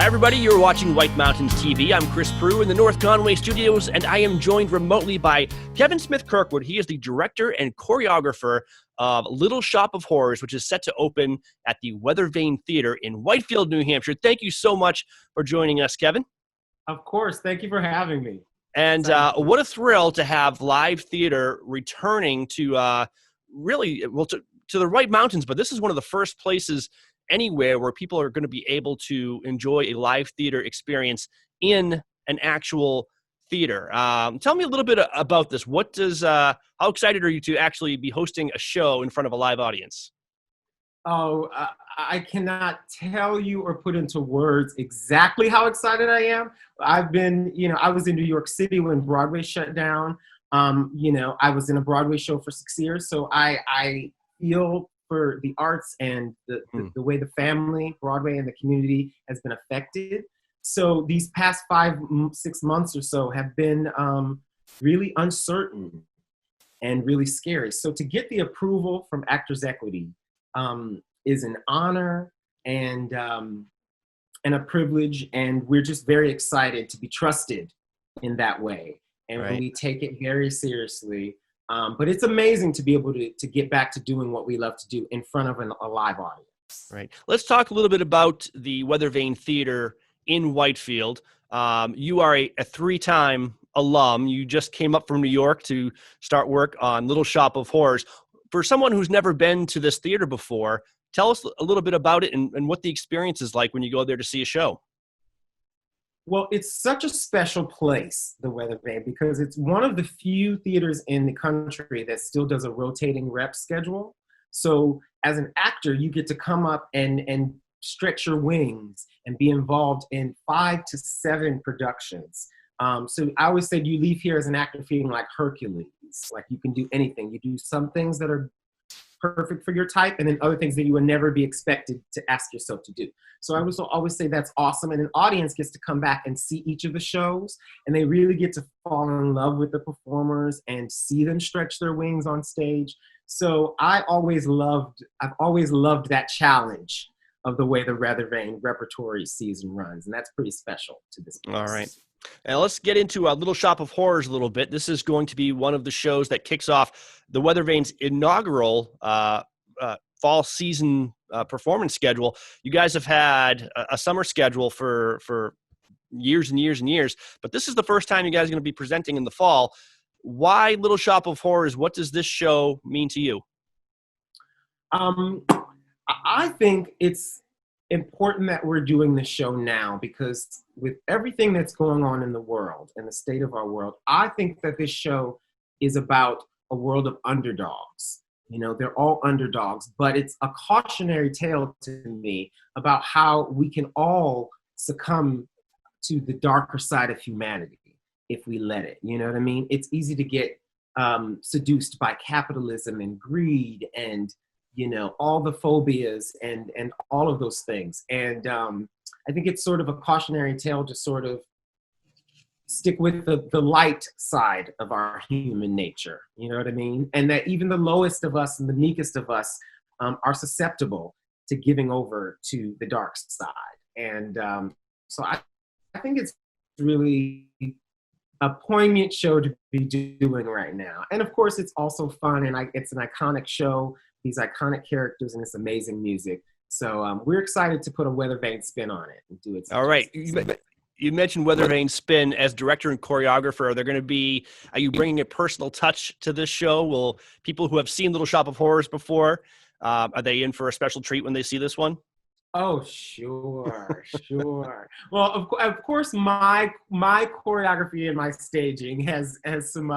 everybody, you're watching White Mountains TV. I'm Chris Prue in the North Conway studios, and I am joined remotely by Kevin Smith-Kirkwood. He is the director and choreographer of Little Shop of Horrors, which is set to open at the Weathervane Theatre in Whitefield, New Hampshire. Thank you so much for joining us, Kevin. Of course. Thank you for having me. And what a thrill to have live theater returning to to the White Mountains. But this is one of the first places anywhere where people are going to be able to enjoy a live theater experience in an actual theater. Tell me a little bit about this. How excited are you to actually be hosting a show in front of a live audience? Oh, I cannot tell you or put into words exactly how excited I am. I've been, I was in New York City when Broadway shut down. I was in a Broadway show for 6 years. So I feel for the arts and the way the family, Broadway, and the community has been affected. So these past 5-6 months or so have been really uncertain and really scary. So to get the approval from Actors Equity is an honor and a privilege, and we're just very excited to be trusted in that way. And Right. we take it very seriously. But it's amazing to be able to get back to doing what we love to do in front of a live audience. Right. Let's talk a little bit about the Weathervane Theatre in Whitefield. You are a 3-time alum. You just came up from New York to start work on Little Shop of Horrors. For someone who's never been to this theater before, tell us a little bit about it and what the experience is like when you go there to see a show. Well, it's such a special place, the Weathervane, because it's one of the few theaters in the country that still does a rotating rep schedule. So as an actor, you get to come up and stretch your wings and be involved in 5 to 7 productions. So I always say you leave here as an actor feeling like Hercules, like you can do anything. You do some things that are perfect for your type, and then other things that you would never be expected to ask yourself to do. So I would always say that's awesome, and an audience gets to come back and see each of the shows, and they really get to fall in love with the performers and see them stretch their wings on stage. So I've always loved that challenge of the way the Weathervane repertory season runs, and that's pretty special to this place. All right. Now let's get into Little Shop of Horrors a little bit. This is going to be one of the shows that kicks off the Weathervane's inaugural fall season performance schedule. You guys have had a summer schedule for years and years and years, but this is the first time you guys are going to be presenting in the fall. Why Little Shop of Horrors? What does this show mean to you? I think it's important that we're doing this show now because with everything that's going on in the world and the state of our world, I think that this show is about a world of underdogs. They're all underdogs, but it's a cautionary tale to me about how we can all succumb to the darker side of humanity if we let it. You know what I mean? It's easy to get seduced by capitalism and greed and all the phobias and all of those things. And I think it's sort of a cautionary tale to sort of stick with the light side of our human nature. You know what I mean? And that even the lowest of us and the meekest of us are susceptible to giving over to the dark side. And so I think it's really a poignant show to be doing right now. And of course, it's also fun, and it's an iconic show, these iconic characters, and it's amazing music. So we're excited to put a Weathervane spin on it and do it. All right. You mentioned Weathervane spin as director and choreographer. Are you bringing a personal touch to this show? Will people who have seen Little Shop of Horrors before, are they in for a special treat when they see this one? Oh, sure. Well, of course, my choreography and my staging has some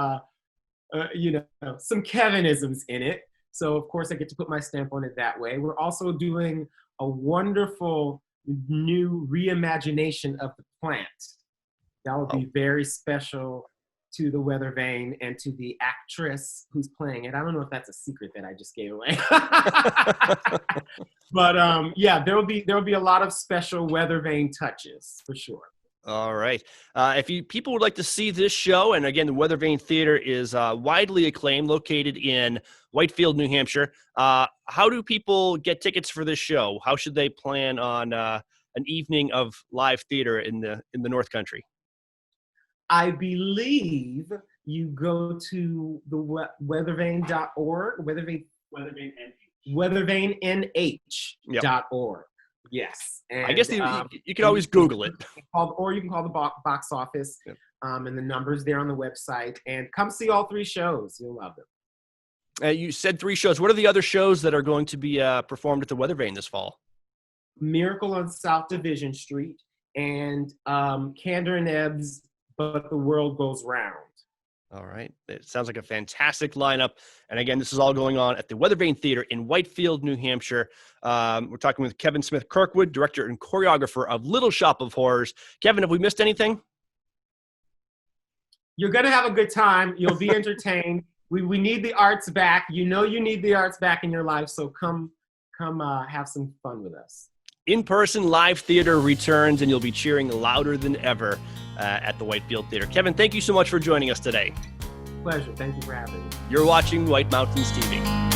some Kevinisms in it. So of course I get to put my stamp on it that way. We're also doing a wonderful new reimagination of the plant. That will be very special to the Weathervane and to the actress who's playing it. I don't know if that's a secret that I just gave away. But yeah, there'll be a lot of special Weathervane touches for sure. All right. If people would like to see this show, and again, the Weathervane Theatre is widely acclaimed, located in Whitefield, New Hampshire. How do people get tickets for this show? How should they plan on an evening of live theater in the North Country? I believe you go to the weathervane.org, weathervanenh.org. Yes. And, I guess you can always Google it. Or you can call the box office, Yep. And the numbers there on the website. And come see all 3 shows. You'll love them. You said 3 shows. What are the other shows that are going to be performed at the Weathervane this fall? Miracle on South Division Street and Candor and Ebbs, But the World Goes Round. All right. It sounds like a fantastic lineup. And again, this is all going on at the Weathervane Theatre in Whitefield, New Hampshire. We're talking with Kevin Smith Kirkwood, director and choreographer of Little Shop of Horrors. Kevin, have we missed anything? You're going to have a good time. You'll be entertained. We need the arts back. You know you need the arts back in your life, so come have some fun with us. In-person live theater returns, and you'll be cheering louder than ever at the Whitefield Theatre. Kevin, thank you so much for joining us today. Pleasure. Thank you for having me. You're watching White Mountains TV.